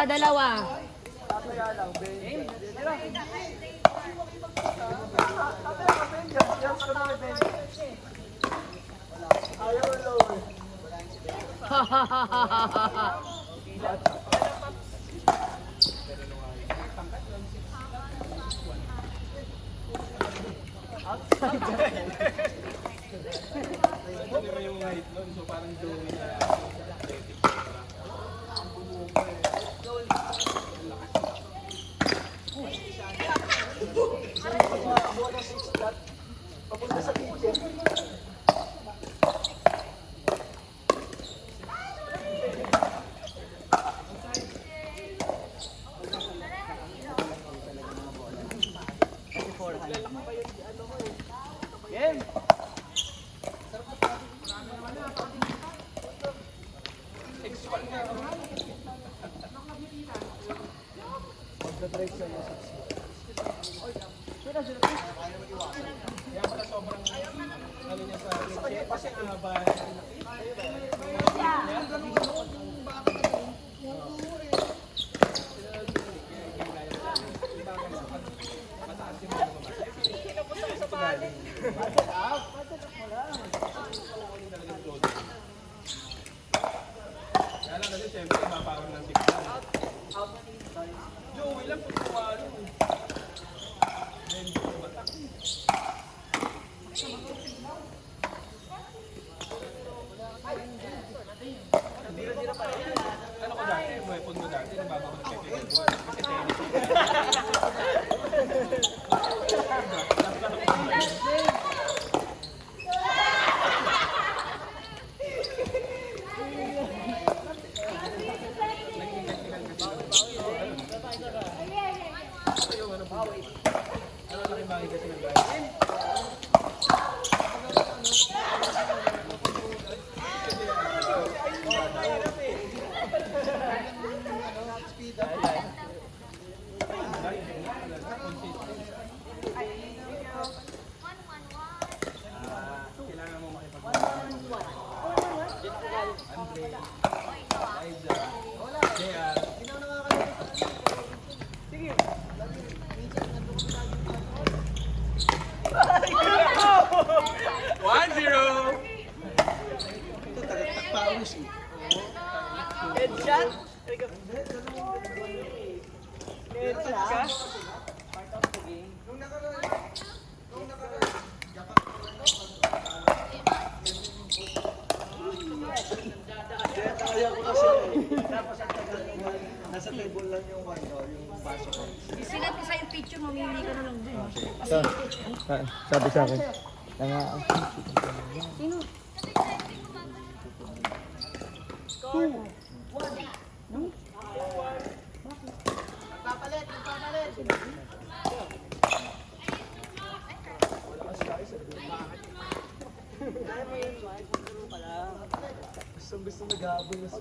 Dalawa. Yung height nun, so parang drawing na papunta sa kitchen. Game! Magdadrive siya yung kaya pala sobrang ano niya sa kitchen kasi haba. Kaya lang kasi siyempre mapawan ng 6 lang. Joey lang kung kumalo. Ano ko dati? Weapon mo dati, nababago ng technical board. Kasi tennis. Ano laki bagay kasi ng bagay? Kailangan mo makipag-Andre, Aiza, JR. sige. 1-0! Ito tagapagpawis eh. Headshot? Headshot ka? Part of the game. Nung kaya ko kasi tapos ang tagal nasa table lang yung yung baso ko. Sinat ko sa'yo picture, mamili ka na lang dun. Sabi sa akin. Sino? Nagpapalit! Gusto nag-aabol na sa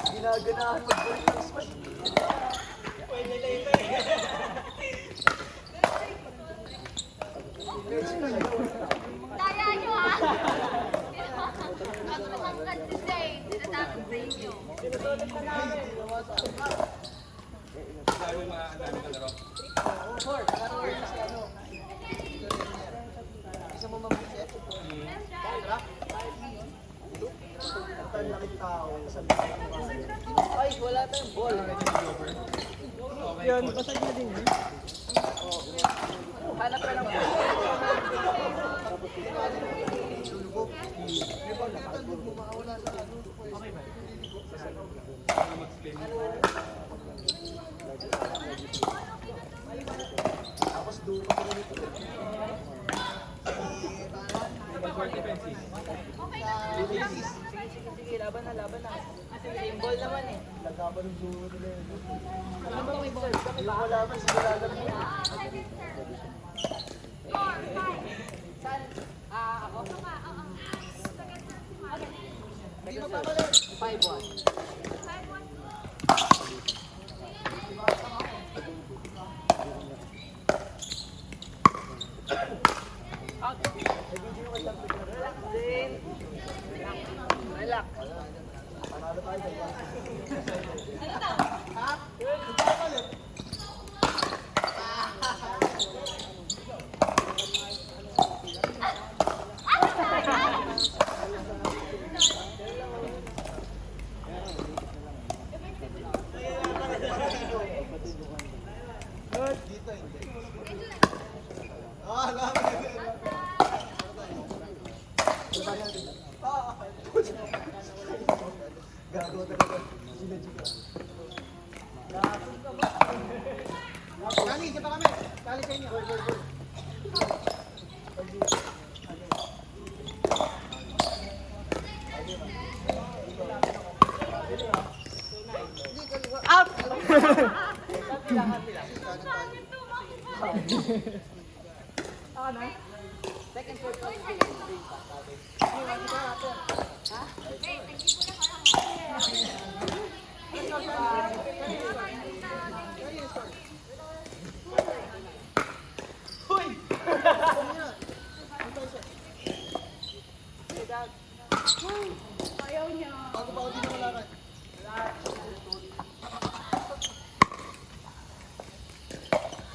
ginaganahan mag-ball ng smash. Pwede na ito eh. Daya nyo ha! Ako naman kasi, tinatakot sa inyo. Sabi mo ang dami ka laro. Isa mo mag-set. Ang laking tao. Ay, wala tayong ball. Yan, pasag na din. Hanap ka ng ball. Tapos doon ko rin ito. Sige, laban na. Sige, ball naman eh. Lagaban ng dulo nila yun. Ano ba may ball? Yung wala man, sigurado mo. Saan? Ako? Hindi mo papalit. 5-1. luck. Gago talaga. Kali, siya pa kami. Kali sa inyo. Out! Bago pa ako din ang lakad.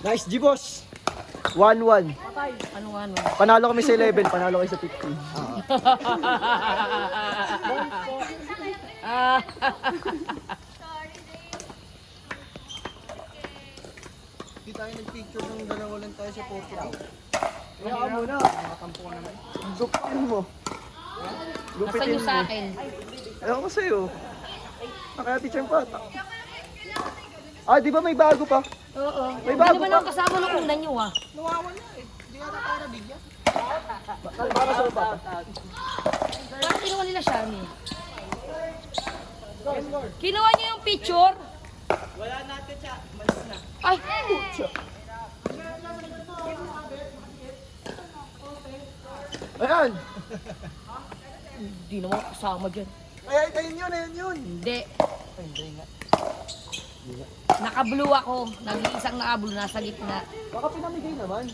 Nice, G-Boss. 1-1. Ano? Panalo kami sa 11, panalo kayo sa 15. Hindi tayo nag-picture ng dalawa lang tayo sa photo. Kaya ka muna. Gupitin mo. Nasaan Gupitin yung mo. sa akin? Ewan ko sa'yo. Nakaya-teacher pa. Ah, di ba may bago pa? Oo. May Hindi bago naman pa. ako kasama nung una nyo ah. Nawawala eh. Hindi yata tayo nabigyan. Para sa pa. Parang kinuha nila siya ni. Kinuha niyo yung picture? Wala natin siya. Malis na. Ay! Ayan! Hindi naman ako kasama dyan. Ayun yun. Hindi. Naka-blue ako. Nag-iisang naka-blue. Nasa gitna. Baka pinamigay naman.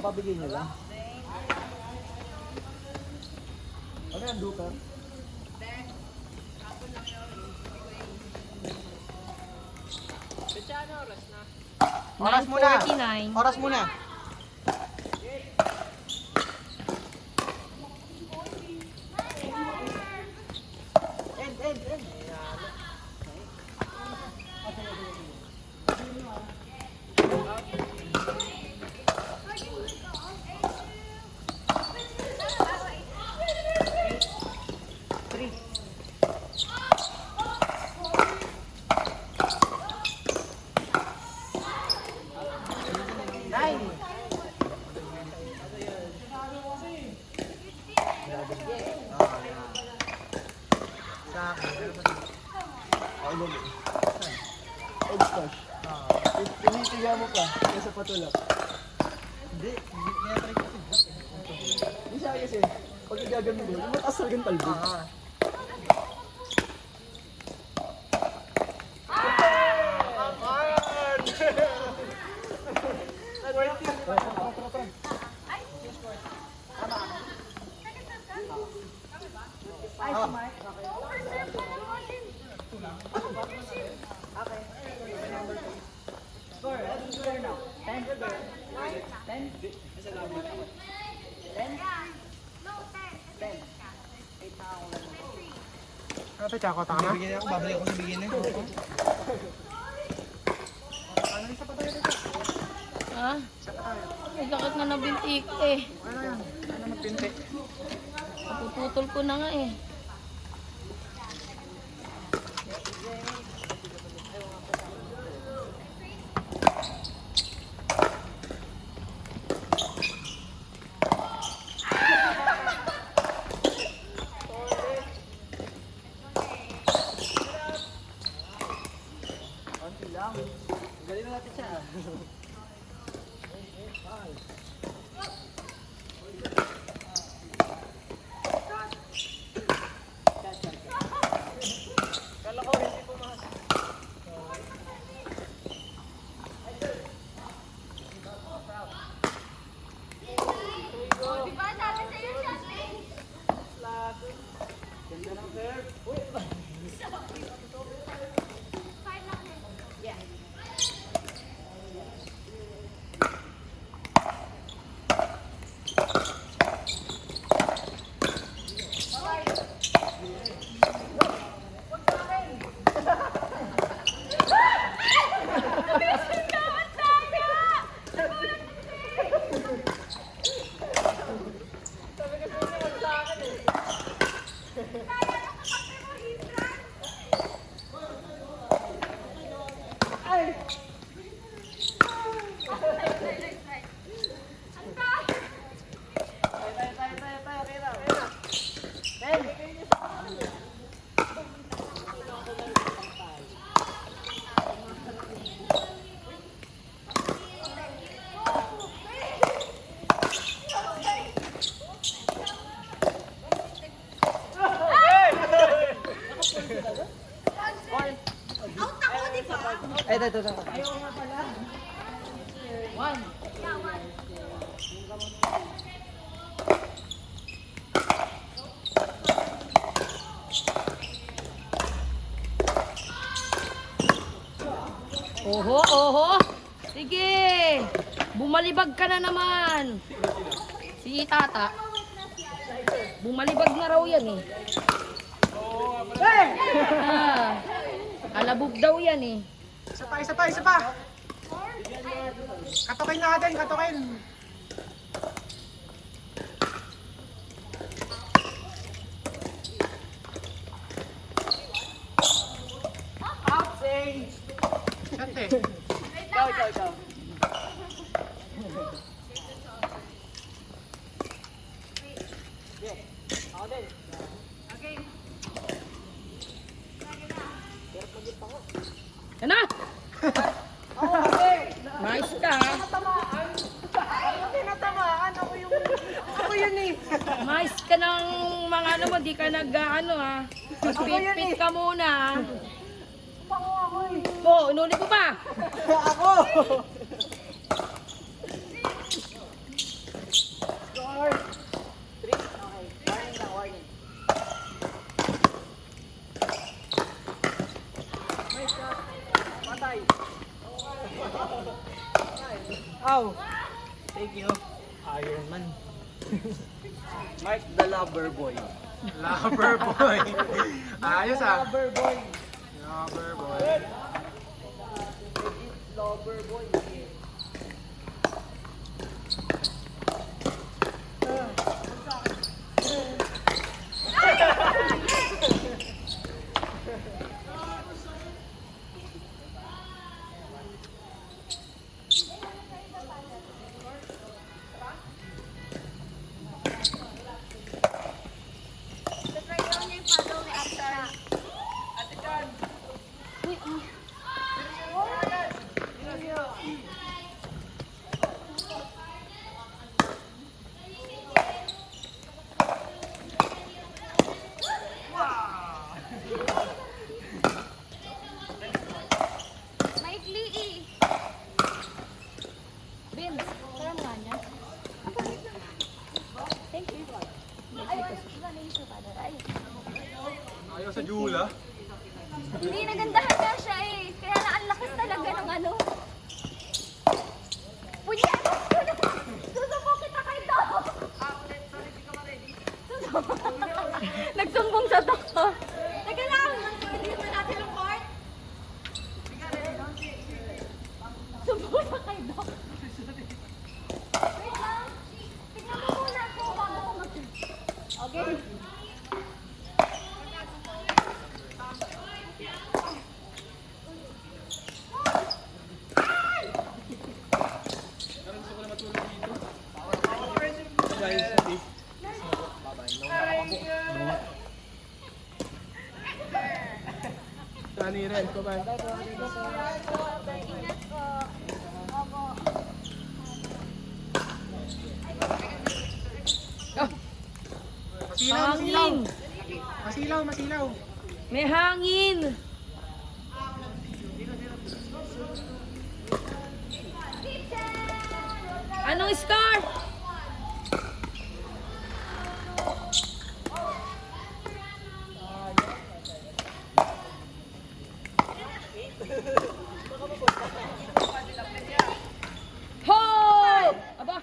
Pabigay niya lang. Ano yan, Duka? Oras muna. 9:49. Oras muna. Old stash. Tinitiga mo pa. Kaya patulak. Hindi. Hindi try ko. Hindi siya kasi. Pag igagawin mo, yung mataas talagang talbog. Ate, tsaka taka na? Bibigyan ako, babalik ako sa bigyan eh. Ha? May sakit na nabinti ko eh. Ano yan? Ano magpinte? Napuputol ko na nga eh. Galing na natin siya. Diba sabi sa'yo, Shante? Ganda ng sir. Ay, ito. One. Oho. Sige. Bumalibag ka na naman. Si Tata. Bumalibag na raw yan eh. Ah, alabog daw yan eh. Isa pa. Katukin natin. Shot eh. Ikaw. Ako din. Yan na! Nice ka ha. Tinatamaan. Ako yun eh. Nice ka ng mga ano mo, di ka nag-ano ha. Magpipit ka muna ha. Oo, inulit mo pa. Ako. Score. 3. Okay. Warning. Nice shot. Patay. Ow. Thank you. Iron Man. Mike the Lover Boy. Lover boy. Ayos ah. Lover boy. Lover boy. Lover boy. Maikli eh. Ben, parang nga niya. Thank you. Ay, wala na yung father. Ay. Ayaw sa Jula. Hindi, nagandahan nga siya eh. Kaya na ang lakas talaga ng ano. Punya! Susumbong kita kay Dok! Nagsumbong sa Dok. Teka lang! Hindi mo natin ang court? Sumbong sa kay Dok. Wait lang. Tignan mo muna ako bago ko mag... Okay? Sani rin. Bye-bye. Ingat po. Opo. Hangin! Masilaw. May hangin! Anong score? Ho! Aba!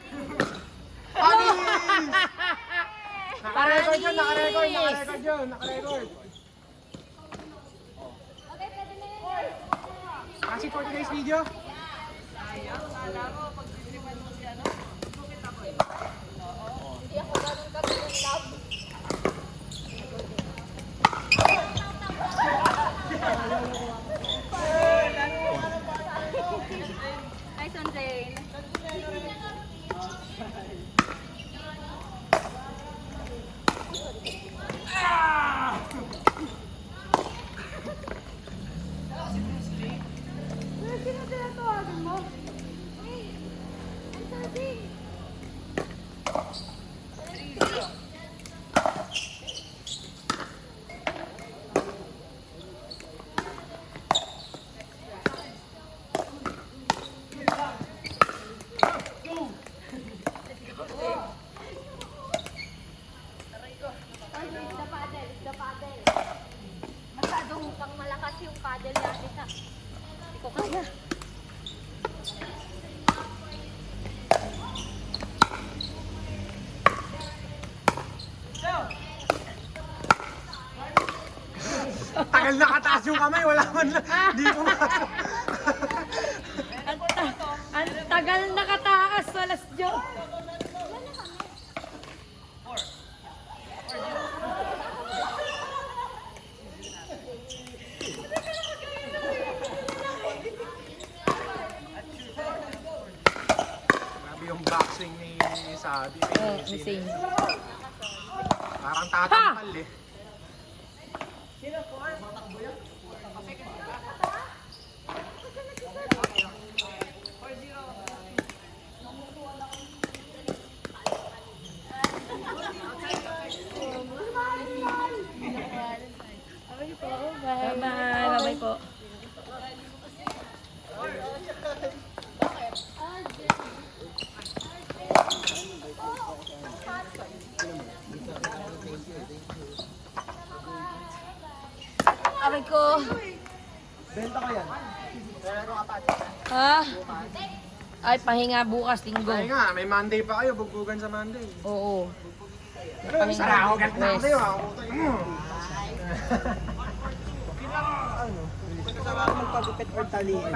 Naka-record yun. Okay, pwede na yan. Kasi for today's video. Hindi ako ganun ka-love. Nice one, Jane. Sino tinatawagan mo? Hey, ang sabi. yung paddle natin na. Hindi ko kaya. Tagal nakataas yung kamay, wala man lang. Di ko Ang tagal nakataas, walas Diyo. Grabe yung backswing ni Sabi. Insane. Parang tatampal eh. Bye-bye. Bye-bye po. Aray ko. Benta ko yan. Ha? Ay, pahinga bukas, linggo. Ay nga, may Monday pa kayo, bugbugan sa Monday. Oo. Sara ako, galit na ako West. sa'yo. Ako Magpagupit or taliin.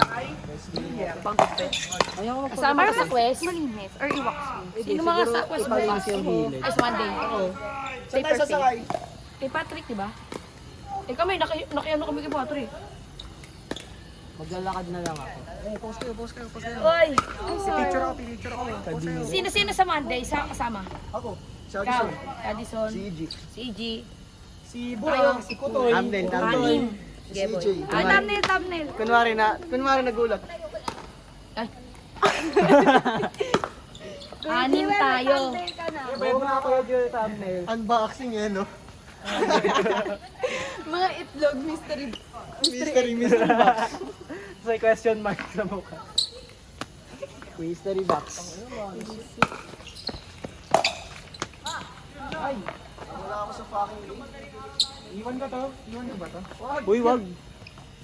Kasama ka sa quest? Malinis. Or i-wax mo. Sino mga sa quest bukas? Ay, sa Monday. Saan tayo sasakay? Kay Patrick, di ba? Eh kami, nakiano kami kay Patrick. Maglalakad na lang ako. post kayo. Oy! Picture ako. Post kayo. Sino sa Monday? Sa kasama? Ako. Si Ikaw, Addison. Addison, Si EG. si EG, Si Burang, si Kutoy. Thumbnail. Anim. Si Geboy. EJ. Thumbnail. Kunwari nagulat. Ay. Anim tayo. Oo nga ako yung thumbnail. Unboxing eh, no? Mga itlog, mystery. Mystery box. May question mark sa mukha. Mystery box. Ay! Wala ako sa fucking link. Iwan ka to? Iwan ka ba to? Uy, wag!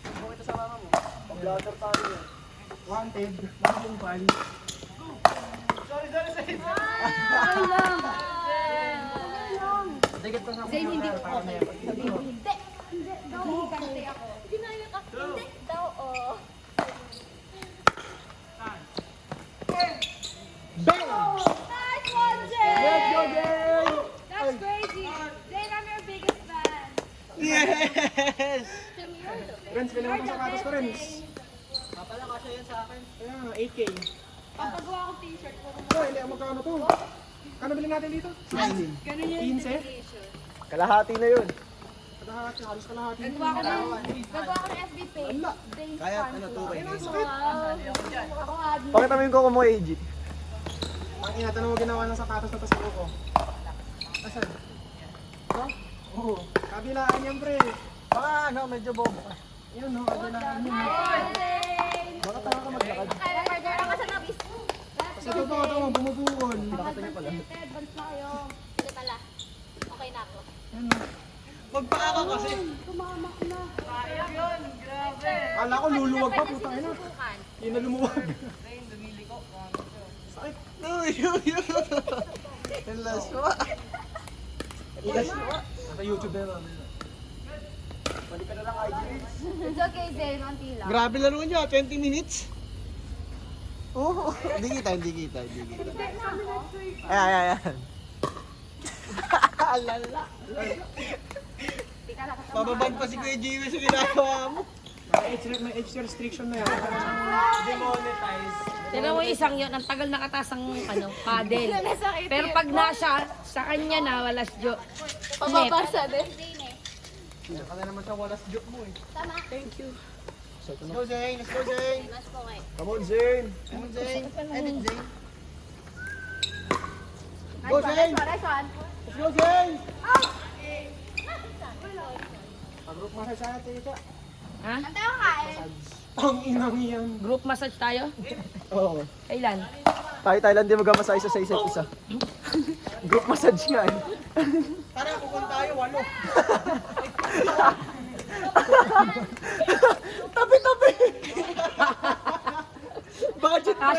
Bakit sa mama mo? Pag-vlogger tayo yan. Wanted. Nakakumpal. Dikit pa sa Zayn, hindi ko okay. Hindi. Hindi ako. Ginaya ka. Hindi daw, oh. Nice one, Jay! Let's go, Jay! That's crazy. Jay, I'm your biggest fan. Yes! Friends, pila mo sapatos ko rin. Papala kasi yan sa akin. Kaya nga, 8K. Papagawa ko t-shirt ko. Oh, hindi, magkano to? Kano bilhin natin dito? 15? Kalahati na yun. Kalahati, halos kalahati. Gagawa ko ng FB page. Jay's Kaya, fan ano, ko. 2K. Wow. Ako admin. Pakita mo yung kuko mo, AG. Ang ina, tanong mo ginawa ng sapatos na tasuro ko. Asan? Ito? Oo. Kabilaan yan, pre. Baka ano, medyo bobo ka. Yan, no, kabilaan yan. Baka tanga ka maglakad. Kaya order ako sa nabis. Sa totoo ito, bumubukol. Advance na kayo. Hindi pala. Okay na ako. Yan, no. Magpaa ka kasi. Tumamak na. Kala ko luluwag pa, puta ina. Susukan. Yun na lumuwag. Sakit. Uy, uy, uy. Ang last mo. Sa YouTube na namin. Balik ka na lang, IG. It's okay, Zayn. Unti lang. Grabe laro niya, 20 minutes. Oo. Hindi kita. Ayan. Alala. Pababan pa si Kuya Jimmy sa ginagawa mo. May age restriction na yan. Demonetize. Tignan mo yung isang yun, ang tagal nakataas ang paddle. Pero pag nasa sa kanya na, walas Diyo. Pababasa din. Ka na naman sa walas joke mo eh. Tama. Let's go, Zane. Let's go, Zane. Mas ko eh. Come on, Zane. Come on, Zane. Edit, Zane. Go, Zane. Nice one. Let's go, Zane. Pag-group massage sa atin ito. Ha? Ang tayo kain. Ang inang yan. Group massage tayo? Oo. Kailan? Tayo lang din magmamasay sa isa't isa. Group massage nga eh. Tara, pupunta tayo, 8.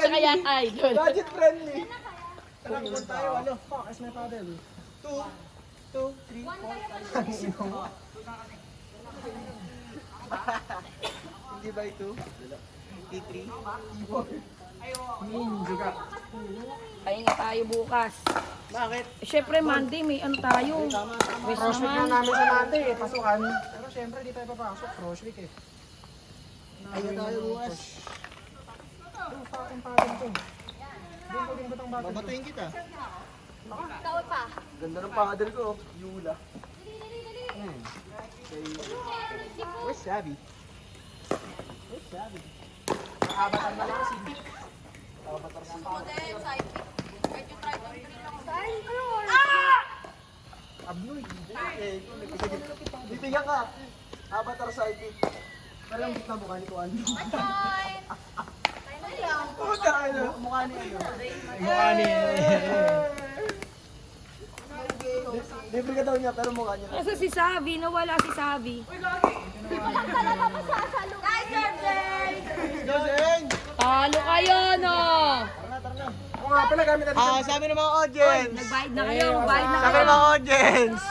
Tsaka yan, idol. Budget friendly. Tara, kumun tayo. Ano? Fuck, as my paddle. 2, 3, 4, 5. Hindi ba ito? T3? Juga. Pahinga tayo bukas. Bakit? Eh, syempre, Monday, may ano tayo. Wish Crossfit na naman. namin sa Monday eh, pasukan. Pero syempre, di tayo papasok. Crossfit eh. Ayaw tayo bukas. Yung fucking paddle to. Doon ko din batang battle. Babatuin kita. Taot pa. Ganda ng paddle ko. Yula. Where's Sabi? Nakabatan na lang si Vic. Abnoy. Bibigyan ka. Avatar sidekick. Pero ang gitna mukha ni Kuan. Puta ano? Mukha niya yun. Mukha ni... Libre ka daw niya pero mukha niya. Kasi si Savi, nawala si Savi. Talaga pa sa salong. Guys, Sergey! Go, Zeng! Talo kayo, no? Oo nga pala, gamit natin. Sabi ng mga audience! Nagbayad na kayo, magbayad na Sabi kayo. ng mga audience!